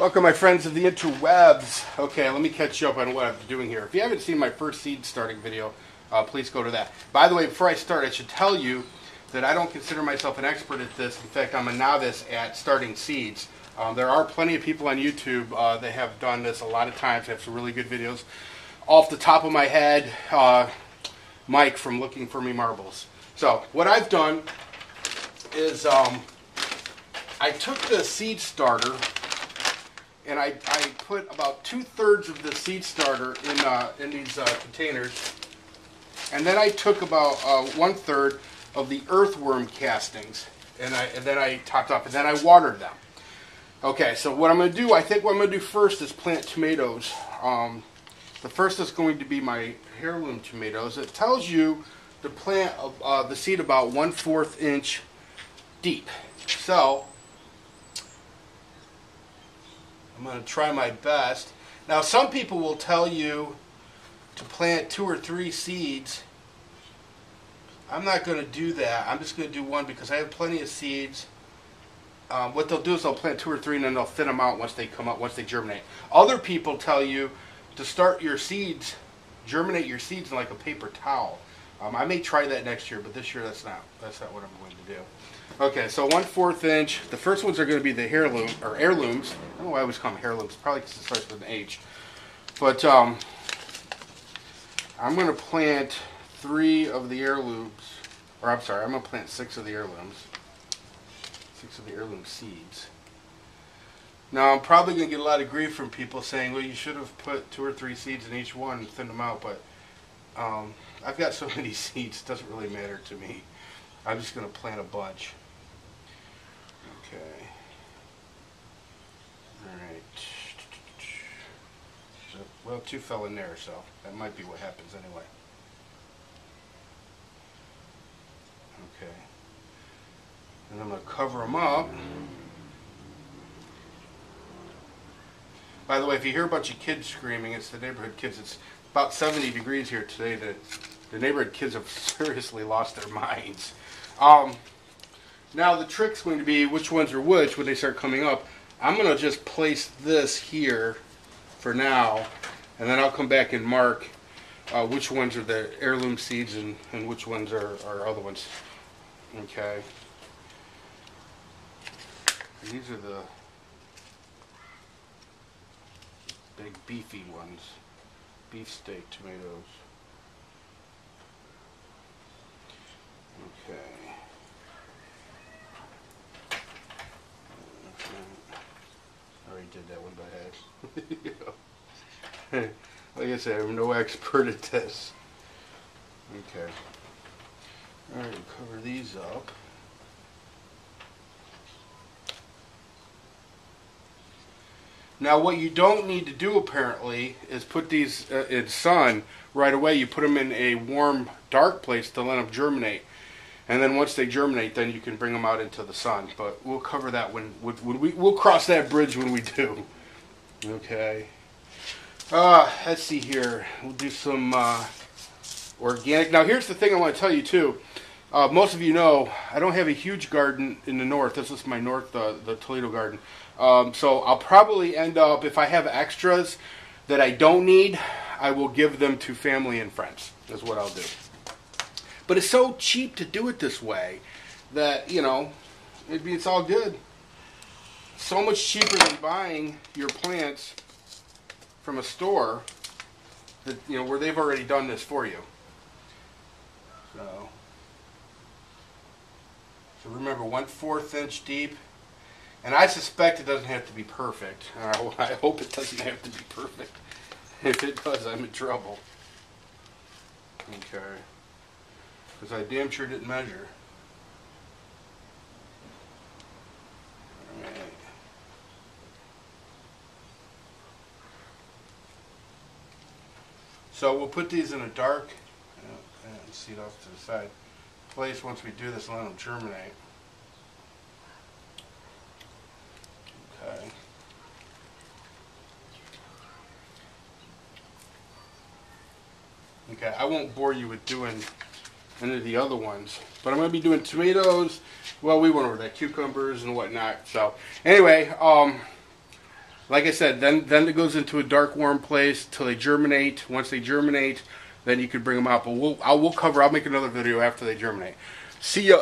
Welcome, my friends of the interwebs. Okay, let me catch you up on what I'm doing here. If you haven't seen my first seed starting video, please go to that. By the way, before I start, I should tell you that I don't consider myself an expert at this. In fact, I'm a novice at starting seeds. There are plenty of people on YouTube that have done this a lot of times. They have some really good videos. Off the top of my head, Mike from Looking For Me Marbles. So, what I've done is I took the seed starter and I put about 2/3 of the seed starter in these containers, and then I took about 1/3 of the earthworm castings, and then I topped up, and then I watered them. Okay, so what I'm going to do, I think what I'm going to do first is plant tomatoes. The first is going to be my heirloom tomatoes. It tells you to plant the seed about 1/4 inch deep. So I'm going to try my best. Now, some people will tell you to plant 2 or 3 seeds. I'm not going to do that. I'm just going to do one because I have plenty of seeds. What they'll do is they'll plant 2 or 3 and then they'll thin them out once they come up, once they germinate. Other people tell you to start your seeds, germinate your seeds in like a paper towel. I may try that next year, but this year that's not what I'm going to do. Okay, so 1/4 inch. The first ones are going to be the heirloom or heirlooms. I don't know why I always call them heirlooms. Probably because it starts with an H. But I'm going to plant 3 of the heirlooms, or I'm sorry, I'm going to plant 6 of the heirlooms. 6 of the heirloom seeds. Now I'm probably going to get a lot of grief from people saying, well, you should have put 2 or 3 seeds in each one and thinned them out, but I've got so many seeds, it doesn't really matter to me. I'm just going to plant a bunch. Okay. Alright. Well, 2 fell in there, so that might be what happens anyway. Okay. And I'm going to cover them up. By the way, if you hear a bunch of kids screaming, it's the neighborhood kids. It's about 70 degrees here today. The neighborhood kids have seriously lost their minds. Now the trick's going to be which ones are which when they start coming up. I'm going to just place this here for now, and then I'll come back and mark which ones are the heirloom seeds and which ones are other ones. Okay. These are the big beefy ones. Beefsteak tomatoes. Okay. I already did that one by head. Like I said, I'm no expert at this. Okay. Alright, cover these up. Now, what you don't need to do, apparently, is put these in sun right away. You put them in a warm, dark place to let them germinate. And then once they germinate, then you can bring them out into the sun. But we'll cover that when we'll cross that bridge when we do. Okay. Let's see here. We'll do some organic. Now, here's the thing I want to tell you, too. Most of you know, I don't have a huge garden in the north. This is my north, the Toledo garden. So I'll probably end up, if I have extras that I don't need, I will give them to family and friends. That's what I'll do. But it's so cheap to do it this way that, you know, it's all good. So much cheaper than buying your plants from a store that, you know, where they've already done this for you. So remember, 1/4 inch deep. And I suspect it doesn't have to be perfect. I hope it doesn't have to be perfect. If it does, I'm in trouble. Okay. Because I damn sure didn't measure. Alright. So we'll put these in a dark, and seed off to the side, place once we do this and let them germinate. Okay. Okay, I won't bore you with doing any of the other ones, but I'm going to be doing tomatoes. Well, we went over that, cucumbers and whatnot. So, anyway, like I said, then it goes into a dark, warm place till they germinate. Once they germinate, then you can bring them out. But we'll make another video after they germinate. See ya.